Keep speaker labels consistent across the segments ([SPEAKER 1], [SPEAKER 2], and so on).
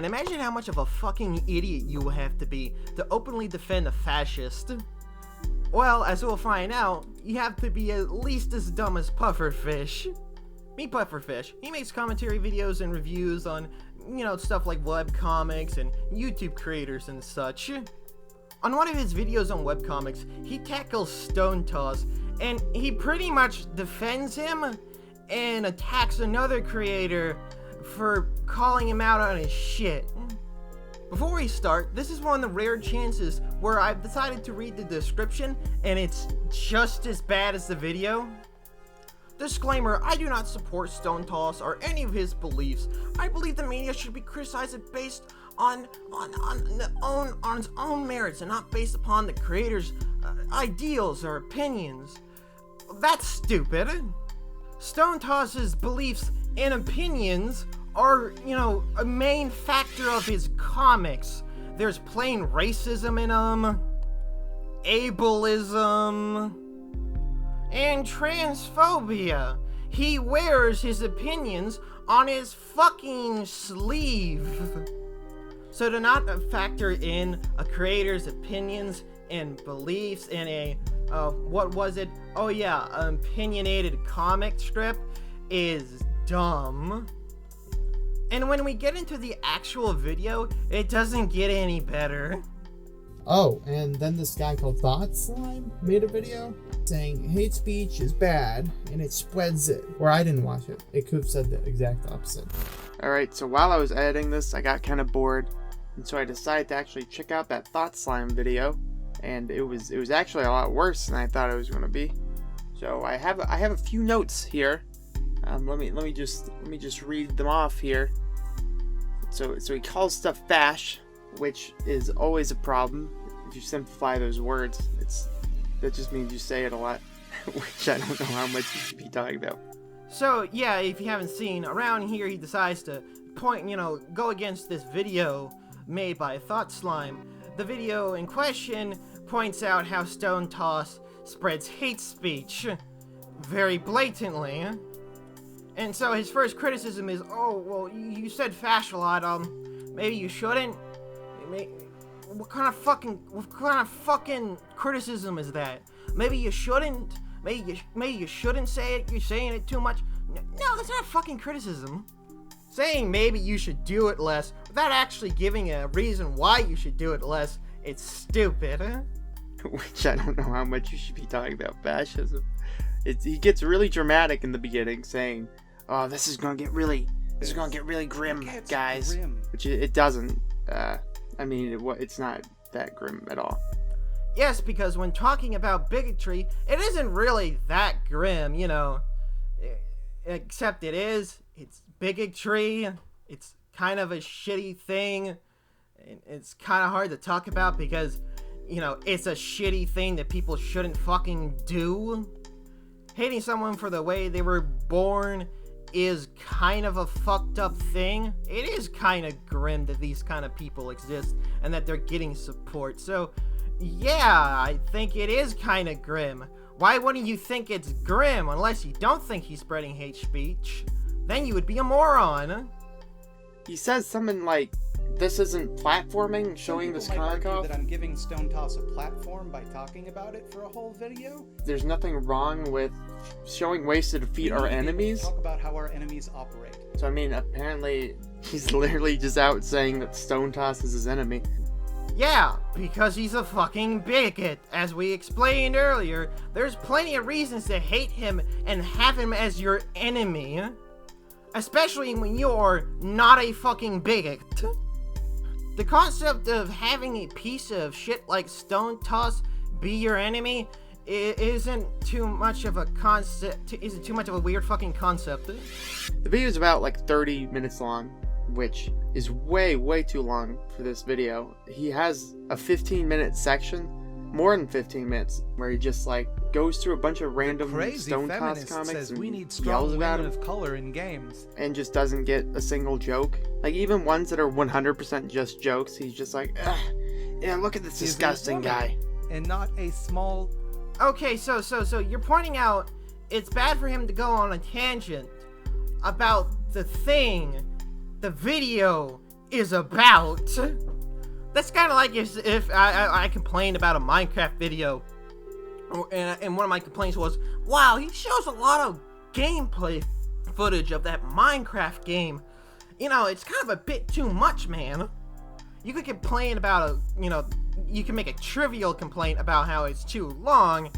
[SPEAKER 1] Man, imagine how much of a fucking idiot you will have to be to openly defend a fascist. Well, as we'll find out, you have to be at least as dumb as Pufferfish. Meet Pufferfish. He makes commentary videos and reviews on, stuff like webcomics and YouTube creators and such. On one of his videos on webcomics, he tackles Stone Toss, and he pretty much defends him and attacks another creator for calling him out on his shit. Before we start, this is one of the rare chances where I've decided to read the description and it's just as bad as the video. Disclaimer, I do not support Stone Toss or any of his beliefs. I believe the media should be criticized based on its own merits and not based upon the creator's ideals or opinions. That's stupid. Stone Toss's beliefs and opinions are, a main factor of his comics. There's plain racism in them, ableism, and transphobia. He wears his opinions on his fucking sleeve. So to not factor in a creator's opinions and beliefs in a, opinionated comic strip is dumb. And when we get into the actual video, it doesn't get any better.
[SPEAKER 2] Oh, and then this guy called Thought Slime made a video saying hate speech is bad and it spreads it. Or I didn't watch it. It could have said the exact opposite.
[SPEAKER 3] Alright, so while I was editing this, I got kind of bored. And so I decided to actually check out that Thought Slime video. And it was actually a lot worse than I thought it was going to be. So I have a few notes here. Let me just read them off here. So he calls stuff fash, which is always a problem if you simplify those words. That just means you say it a lot, which I don't know how much you should be talking about.
[SPEAKER 1] So yeah, if you haven't seen, around here he decides to go against this video made by Thought Slime. The video in question points out how Stone Toss spreads hate speech very blatantly. And so his first criticism is, oh, well, you said fash a lot, maybe you shouldn't? What kind of fucking criticism is that? Maybe you shouldn't? Maybe you shouldn't say it, you're saying it too much? No, that's not fucking criticism. Saying maybe you should do it less, without actually giving a reason why you should do it less, it's stupid.
[SPEAKER 3] Which I don't know how much you should be talking about fascism. He gets really dramatic in the beginning, saying, "Oh, this is gonna get really grim, guys." Grim. Which it doesn't. It's not that grim at all.
[SPEAKER 1] Yes, because when talking about bigotry, it isn't really that grim, Except it is. It's bigotry. It's kind of a shitty thing. It's kind of hard to talk about because, it's a shitty thing that people shouldn't fucking do. Hating someone for the way they were born is kind of a fucked up thing. It is kind of grim that these kind of people exist and that they're getting support. So, yeah, I think it is kind of grim. Why wouldn't you think it's grim unless you don't think he's spreading hate speech? Then you would be a moron.
[SPEAKER 3] He says something like, "This isn't platforming," showing this comic off.
[SPEAKER 4] That I'm giving Stone Toss a platform by talking about it for a whole video.
[SPEAKER 3] There's nothing wrong with showing ways to defeat our enemies.
[SPEAKER 4] Talk about how our enemies operate.
[SPEAKER 3] So apparently he's literally just out saying that Stone Toss is his enemy.
[SPEAKER 1] Yeah, because he's a fucking bigot. As we explained earlier, there's plenty of reasons to hate him and have him as your enemy. Especially when you're not a fucking bigot. The concept of having a piece of shit like Stone Toss be your enemy isn't too much of a weird fucking concept.
[SPEAKER 3] The video is about 30 minutes long, which is way too long for this video. He has a 15-minute section, more than 15 minutes, where he just goes through a bunch of random Stone Toss comics
[SPEAKER 4] says
[SPEAKER 3] and
[SPEAKER 4] we need strong
[SPEAKER 3] yells about
[SPEAKER 4] women
[SPEAKER 3] him
[SPEAKER 4] of color in games,
[SPEAKER 3] and just doesn't get a single joke. Even ones that are 100% just jokes, he's just like, ugh, yeah, look at this disgusting guy.
[SPEAKER 4] And not a small.
[SPEAKER 1] Okay, so you're pointing out it's bad for him to go on a tangent about the thing, the video, is about. That's kind of like if I complained about a Minecraft video, and one of my complaints was, wow, he shows a lot of gameplay footage of that Minecraft game. You know, it's kind of a bit too much, man. You could complain about you can make a trivial complaint about how it's too long,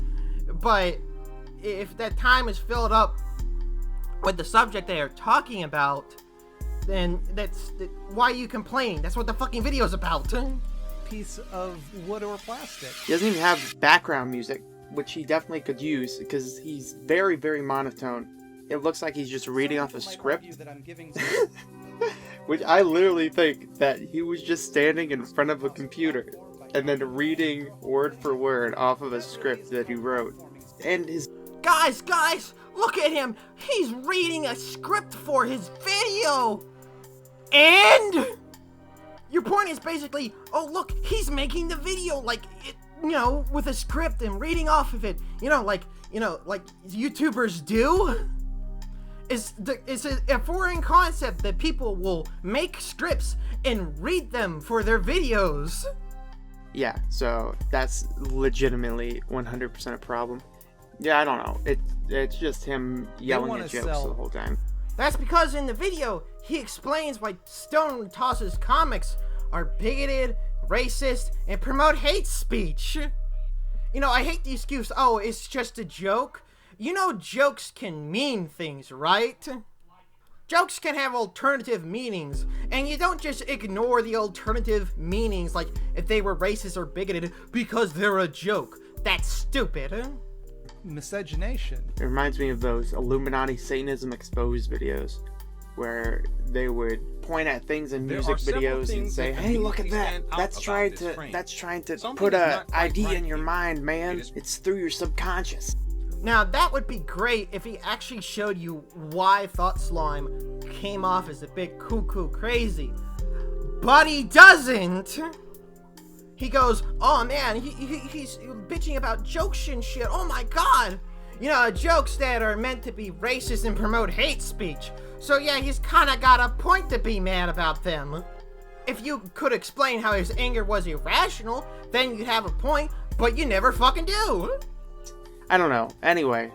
[SPEAKER 1] but if that time is filled up with the subject they are talking about, then why are you complaining? That's what the fucking video's about.
[SPEAKER 4] Piece of wood or plastic.
[SPEAKER 3] He doesn't even have background music, which he definitely could use because he's very, very monotone. It looks like he's just reading off a script.
[SPEAKER 4] That I'm giving
[SPEAKER 3] Which I literally think that he was just standing in front of a computer and then reading word for word off of a script that he wrote. And his...
[SPEAKER 1] Guys, look at him! He's reading a script for his video! And your point is basically, oh look, he's making the video like it, with a script and reading off of it. Like YouTubers do. It's a foreign concept that people will make scripts and read them for their videos.
[SPEAKER 3] Yeah, so that's legitimately 100% a problem. Yeah, I don't know. It's just him yelling at jokes the whole time.
[SPEAKER 1] That's because in the video, he explains why Stone Toss's comics are bigoted, racist, and promote hate speech. I hate the excuse, oh, it's just a joke. Jokes can mean things, right? Jokes can have alternative meanings, and you don't just ignore the alternative meanings like if they were racist or bigoted because they're a joke. That's stupid.
[SPEAKER 4] Miscegenation.
[SPEAKER 3] It reminds me of those Illuminati Satanism Exposed videos where they would point at things in music videos and say, hey, look at that. That's trying to put an idea in your mind, man. It's through your subconscious.
[SPEAKER 1] Now, that would be great if he actually showed you why Thought Slime came off as a bit cuckoo crazy. But he doesn't! He goes, oh man, he's bitching about jokes and shit, oh my god! Jokes that are meant to be racist and promote hate speech. So yeah, he's kinda got a point to be mad about them. If you could explain how his anger was irrational, then you'd have a point, but you never fucking do!
[SPEAKER 3] I don't know. Anyway,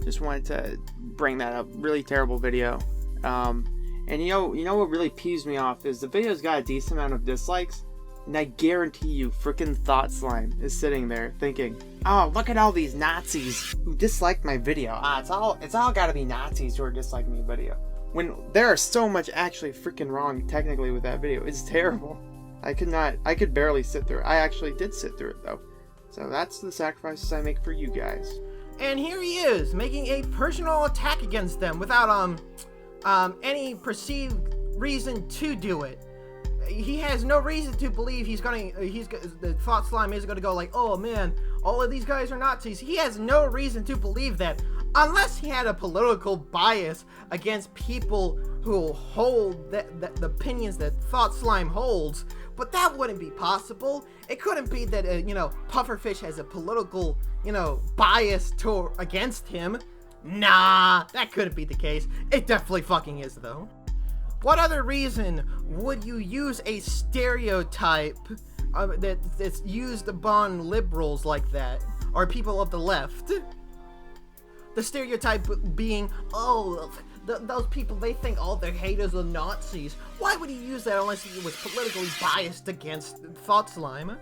[SPEAKER 3] just wanted to bring that up. Really terrible video. And you know what really peeves me off is the video's got a decent amount of dislikes, and I guarantee you frickin' Thought Slime is sitting there thinking, oh, look at all these Nazis who disliked my video. It's all gotta be Nazis who are disliking my video. When there are so much actually freaking wrong technically with that video. It's terrible. I could barely sit through it. I actually did sit through it though. So that's the sacrifices I make for you guys.
[SPEAKER 1] And here he is, making a personal attack against them without any perceived reason to do it. He has no reason to believe the Thought Slime is gonna go like, oh man, all of these guys are Nazis. He has no reason to believe that, unless he had a political bias against people who hold the opinions that Thought Slime holds. But that wouldn't be possible. It couldn't be that, Pufferfish has a political, bias against him. Nah, that couldn't be the case. It definitely fucking is, though. What other reason would you use a stereotype that's used upon liberals like that? Or people of the left? The stereotype being, oh, those people, they think all their haters are Nazis. Why would he use that unless he was politically biased against Thought Slime?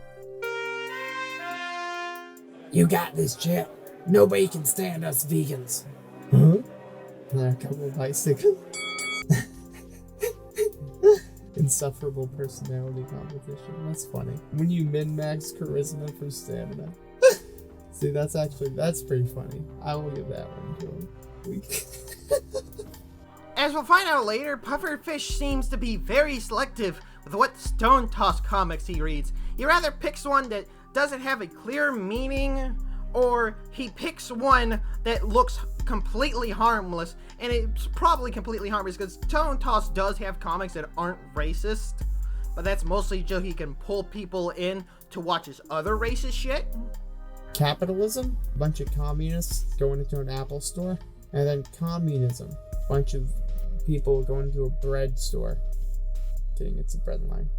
[SPEAKER 2] You got this, chap. Nobody can stand us vegans. Huh? There are a couple of bicycles. Insufferable personality competition. That's funny. When you min-max charisma for stamina. See, that's pretty funny. I will give that one to him.
[SPEAKER 1] As we'll find out later, Pufferfish seems to be very selective with what Stone Toss comics he reads. He rather picks one that doesn't have a clear meaning, or he picks one that looks completely harmless, and it's probably completely harmless because Stone Toss does have comics that aren't racist, but that's mostly so he can pull people in to watch his other racist shit.
[SPEAKER 2] Capitalism, a bunch of communists going into an Apple store, and then communism, a bunch of people going to a bread store. Kidding, it's a bread line.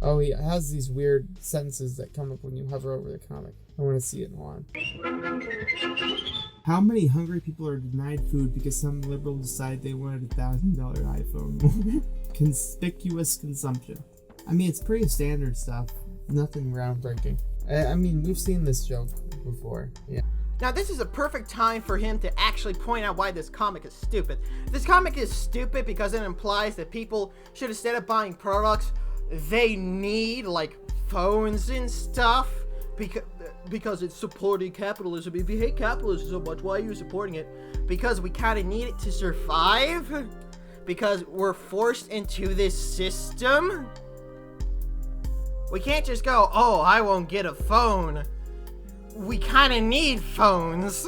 [SPEAKER 2] Oh, he has these weird sentences that come up when you hover over the comic. I want to see it on. How many hungry people are denied food because some liberal decide they wanted $1,000 iPhone? Conspicuous consumption. I mean, it's pretty standard stuff. Nothing groundbreaking. I mean, we've seen this joke before. Yeah.
[SPEAKER 1] Now, this is a perfect time for him to actually point out why this comic is stupid. This comic is stupid because it implies that people should, instead of buying products they need, like phones and stuff, because it's supporting capitalism. If you hate capitalism so much, why are you supporting it? Because we kind of need it to survive? Because we're forced into this system? We can't just go, oh, I won't get a phone. We kind of need phones.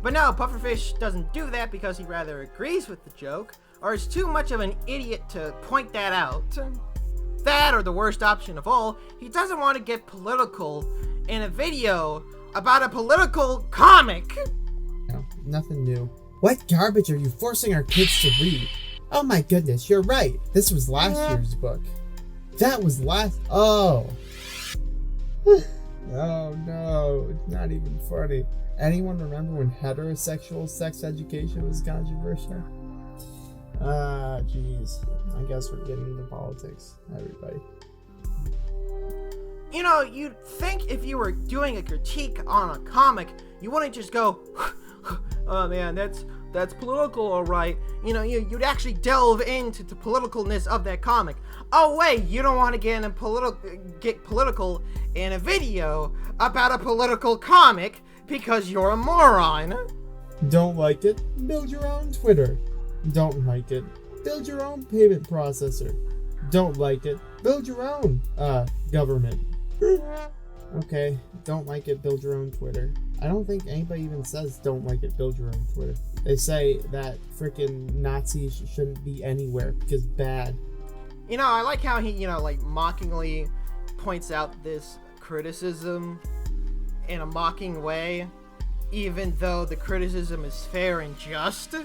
[SPEAKER 1] But no, Pufferfish doesn't do that because he rather agrees with the joke, or is too much of an idiot to point that out. That, or the worst option of all, he doesn't want to get political in a video about a political comic.
[SPEAKER 2] No, nothing new. What garbage are you forcing our kids to read? Oh my goodness, you're right. This was last year's book. That was last... Oh. Oh no, it's not even funny. Anyone remember when heterosexual sex education was controversial? Jeez. I guess we're getting into politics, everybody.
[SPEAKER 1] You know, you'd think if you were doing a critique on a comic, you wouldn't just go, oh man, that's political, alright. You know, you'd actually delve into the politicalness of that comic. Oh wait, you don't want to get political in a video about a political comic because you're a moron.
[SPEAKER 2] Don't like it? Build your own Twitter. Don't like it? Build your own payment processor. Don't like it? Build your own, government. Okay, don't like it, build your own Twitter. I don't think anybody even says don't like it, build your own Twitter. They say that freaking Nazis shouldn't be anywhere because bad.
[SPEAKER 1] You know, I like how he, like mockingly points out this criticism in a mocking way, even though the criticism is fair and just.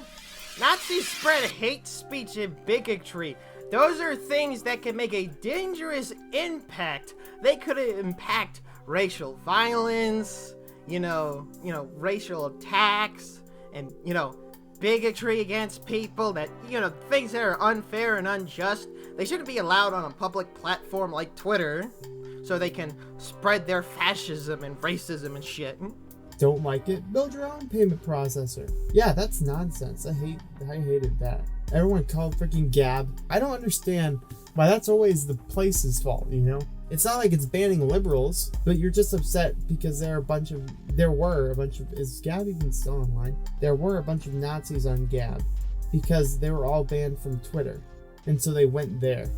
[SPEAKER 1] Nazis spread hate speech and bigotry. Those are things that can make a dangerous impact. They could impact racial violence, racial attacks, and, bigotry against people that, things that are unfair and unjust. They shouldn't be allowed on a public platform like Twitter, so they can spread their fascism and racism and shit.
[SPEAKER 2] Don't like it? Build your own payment processor. Yeah, that's nonsense. I hated that. Everyone called freaking Gab. I don't understand why that's always the place's fault, It's not like it's banning liberals, but you're just upset because there were a bunch of, is Gab even still online? There were a bunch of Nazis on Gab because they were all banned from Twitter. And so they went there.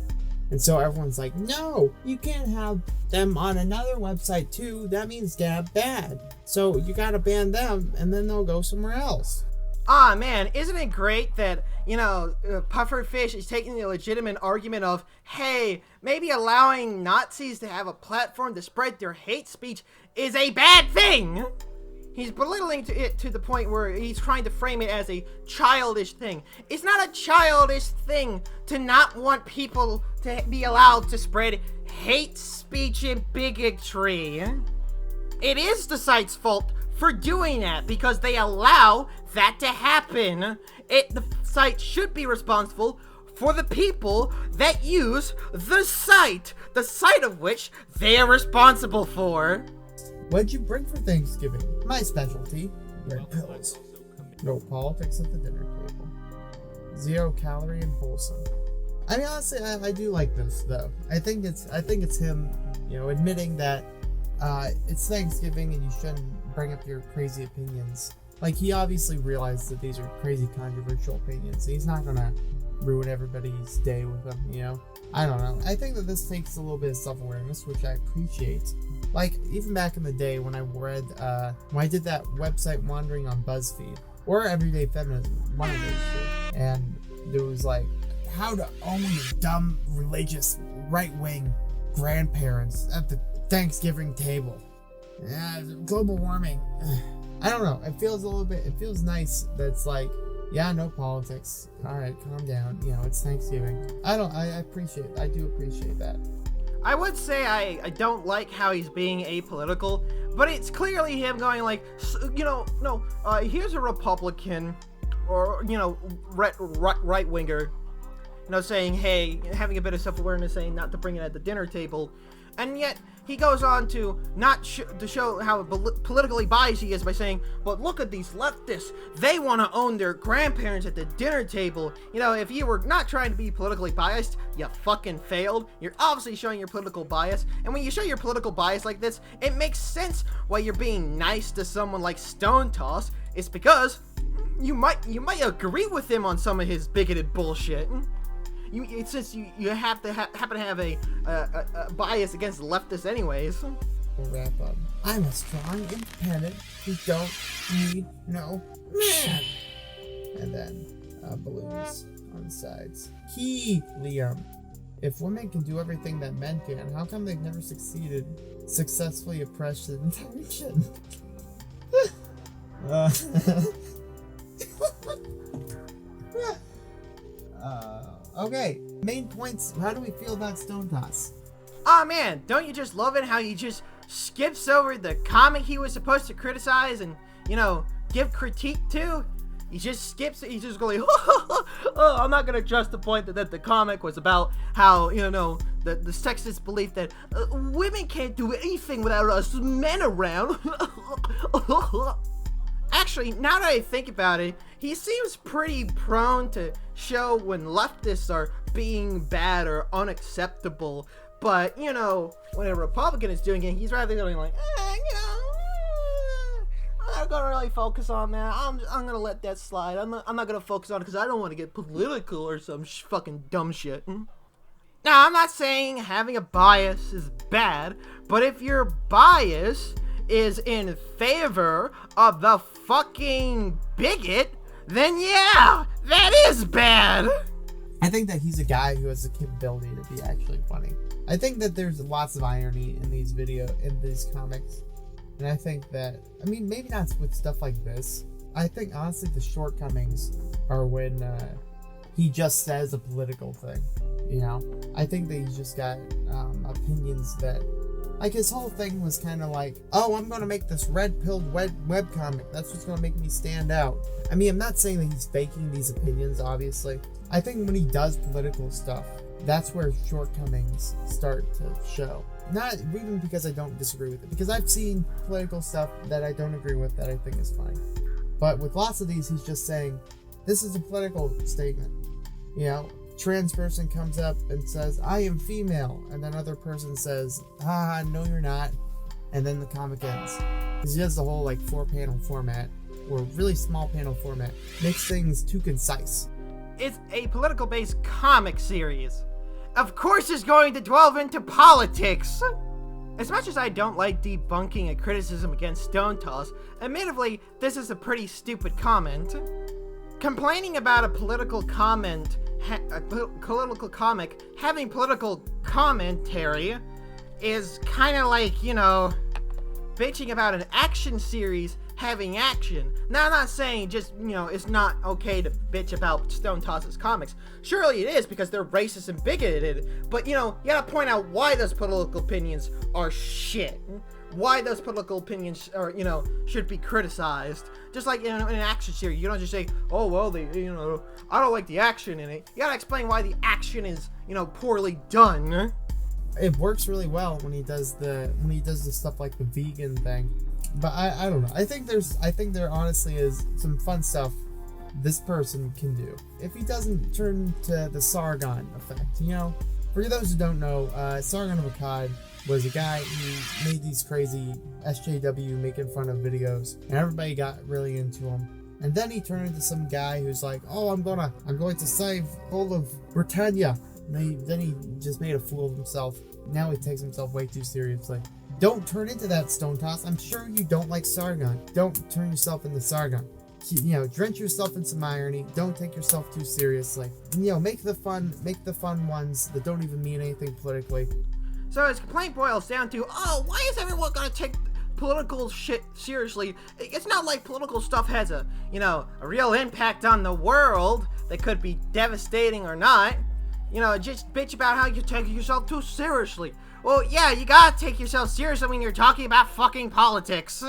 [SPEAKER 2] And so everyone's like, no, you can't have them on another website too. That means Gab bad. So you gotta ban them and then they'll go somewhere else.
[SPEAKER 1] Ah, man, isn't it great that, Pufferfish is taking the legitimate argument of, hey, maybe allowing Nazis to have a platform to spread their hate speech is a bad thing? He's belittling it to the point where he's trying to frame it as a childish thing. It's not a childish thing to not want people to be allowed to spread hate speech and bigotry. It is the site's fault for doing that because they allow that to happen. The site should be responsible for the people that use the site of which they are responsible for.
[SPEAKER 2] What'd you bring for Thanksgiving? My specialty, red pills. No politics at the dinner table. 0 calorie and wholesome. I mean, honestly, I do like this though. I think it's him, admitting that it's Thanksgiving and you shouldn't bring up your crazy opinions. Like, he obviously realized that these are crazy controversial opinions. He's not gonna ruin everybody's day with them, I don't know. I think that this takes a little bit of self-awareness, which I appreciate. Like, even back in the day when I read, when I did that website wandering on BuzzFeed, or Everyday Feminism, one of those two, and there was like, how to own your dumb, religious, right-wing grandparents at the Thanksgiving table. Global warming. I don't know. It feels nice that it's like, Yeah, no politics. Alright, calm down. You know, it's Thanksgiving. I do appreciate that.
[SPEAKER 1] I would say I don't like how he's being apolitical, but it's clearly him going like, here's a Republican, or, right winger, saying, hey, having a bit of self-awareness, saying not to bring it at the dinner table, and yet he goes on to to show how politically biased he is by saying, but look at these leftists, they want to own their grandparents at the dinner table. If you were not trying to be politically biased, you fucking failed. You're obviously showing your political bias, and when you show your political bias like this, it makes sense why you're being nice to someone like Stone Toss. It's because you might agree with him on some of his bigoted bullshit. Since you happen to have a bias against leftists anyways.
[SPEAKER 2] We'll wrap up. I'm a strong, independent who don't need no man. And then balloons on the sides. Liam. If women can do everything that men can, how come they've never successfully oppressed the intelligent? Okay, main points. How do we feel about Stone Toss?
[SPEAKER 1] Aw man, don't you just love it how he just skips over the comic he was supposed to criticize and, give critique to? He just skips it. He's just going, oh, I'm not going to address the point that the comic was about how, the sexist belief that women can't do anything without us men around. Actually, now that I think about it, he seems pretty prone to show when leftists are being bad or unacceptable. But, when a Republican is doing it, he's rather going like, I'm not gonna really focus on that. I'm gonna let that slide. I'm not gonna focus on it because I don't want to get political or some fucking dumb shit. Now, I'm not saying having a bias is bad, but if your bias is in favor of the fucking bigot, then yeah, that is bad.
[SPEAKER 2] I think that he's a guy who has the capability to be actually funny. I think that there's lots of irony in these comics. And I think that, maybe not with stuff like this. I think, honestly, the shortcomings are when he just says a political thing, I think that he's just got opinions that, like, his whole thing was kind of like, oh, I'm going to make this red-pilled webcomic. That's what's going to make me stand out. I'm not saying that he's faking these opinions, obviously. I think when he does political stuff, that's where shortcomings start to show. Not even because I don't disagree with it, because I've seen political stuff that I don't agree with that I think is fine. But with lots of these, he's just saying, this is a political statement. Trans person comes up and says, I am female, and then another person says, no you're not, and then the comic ends. Because he does the whole 4-panel format, or really small panel format, makes things too concise.
[SPEAKER 1] It's a political-based comic series. Of course it's going to delve into politics! As much as I don't like debunking a criticism against Stone Toss, admittedly, this is a pretty stupid comment. Complaining about a political comic having political commentary is kind of like, bitching about an action series having action. Now, I'm not saying just, it's not okay to bitch about Stone Toss's comics. Surely it is, because they're racist and bigoted, but, you gotta point out why those political opinions are shit. Why those political opinions are, should be criticized. Just like, in an action series, you don't just say, oh, well, I don't like the action in it. You gotta explain why the action is, poorly done.
[SPEAKER 2] It works really well when he does the stuff like the vegan thing. But I don't know. I think there honestly is some fun stuff this person can do. If he doesn't turn to the Sargon effect, For those who don't know, Sargon of Akkad was a guy who made these crazy SJW making fun of videos, and everybody got really into him. And then he turned into some guy who's like, oh, I'm going to save all of Britannia. And then he just made a fool of himself. Now he takes himself way too seriously. Don't turn into that, Stone Toss. I'm sure you don't like Sargon. Don't turn yourself into Sargon. Drench yourself in some irony. Don't take yourself too seriously. Make the fun ones that don't even mean anything politically.
[SPEAKER 1] So his complaint boils down to, oh, why is everyone gonna take political shit seriously, it's not like political stuff has a, you know, a real impact on the world that could be devastating or not. You know, just bitch about how you take yourself too seriously. Well, yeah, you gotta take yourself seriously when you're talking about fucking politics.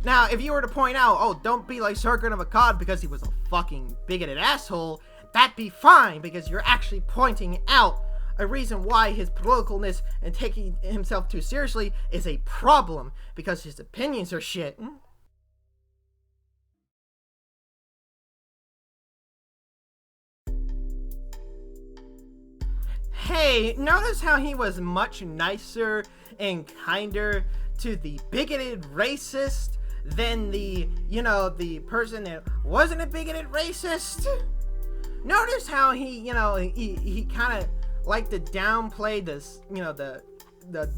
[SPEAKER 1] Now, if you were to point out, oh, don't be like Sergeant of a Cod because he was a fucking bigoted asshole, that'd be fine, because you're actually pointing out a reason why his politicalness and taking himself too seriously is a problem, because his opinions are shit. Hey, notice how he was much nicer and kinder to the bigoted racist than the, you know, the person that wasn't a bigoted racist? Notice how he, you know, he kind of liked to downplay this, you know, the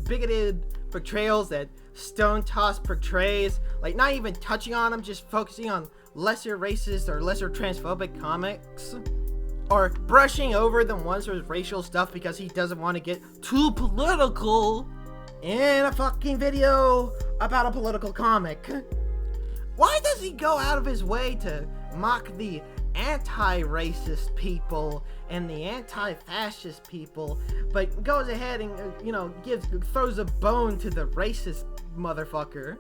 [SPEAKER 1] bigoted portrayals that Stone Toss portrays, like not even touching on them, just focusing on lesser racist or lesser transphobic comics, or brushing over the ones with racial stuff because he doesn't want to get too political in a fucking video about a political comic. Why does he go out of his way to mock the anti-racist people and the anti-fascist people, but goes ahead and, you know, throws a bone to the racist motherfucker?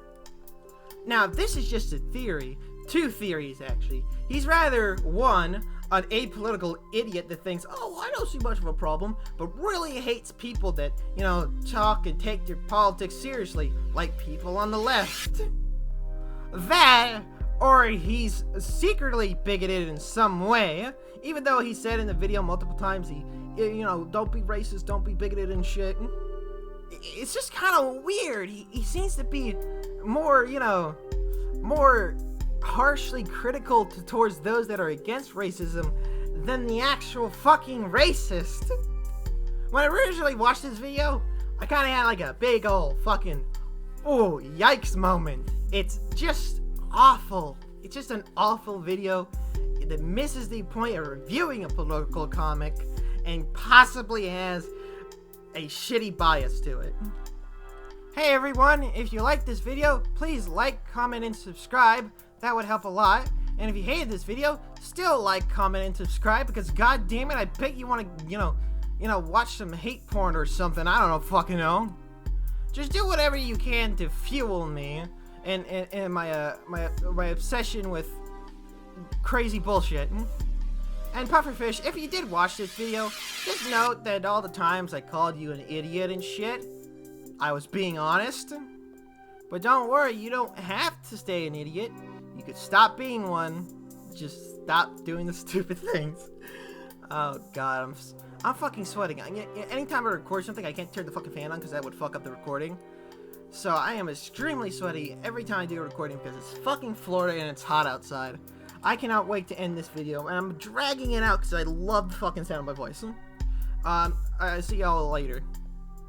[SPEAKER 1] Now, this is just a theory. Two theories, actually. He's rather, one, an apolitical idiot that thinks, oh, I don't see much of a problem, but really hates people that, you know, talk and take their politics seriously, like people on the left. That, or he's secretly bigoted in some way, even though he said in the video multiple times, you know, don't be racist, don't be bigoted and shit. It's just kind of weird. He seems to be more, you know, more harshly critical towards those that are against racism than the actual fucking racist. When I originally watched this video, I kind of had like a big old fucking, oh, yikes moment. It's just awful. It's just an awful video that misses the point of reviewing a political comic and possibly has a shitty bias to it. Hey everyone, if you liked this video, please like, comment, and subscribe. That would help a lot. And if you hated this video, still like, comment, and subscribe, because god damn it, I bet you want to, you know, watch some hate porn or something. I don't know, fucking know. Just do whatever you can to fuel me and my obsession with crazy bullshit. And Pufferfish, if you did watch this video, just note that all the times I called you an idiot and shit, I was being honest. But don't worry, you don't have to stay an idiot. You could stop being one. Just stop doing the stupid things. Oh god, I'm fucking sweating. Anytime I record something, I can't turn the fucking fan on because that would fuck up the recording. So I am extremely sweaty every time I do a recording because it's fucking Florida and it's hot outside. I cannot wait to end this video, and I'm dragging it out because I love the fucking sound of my voice. I see y'all later.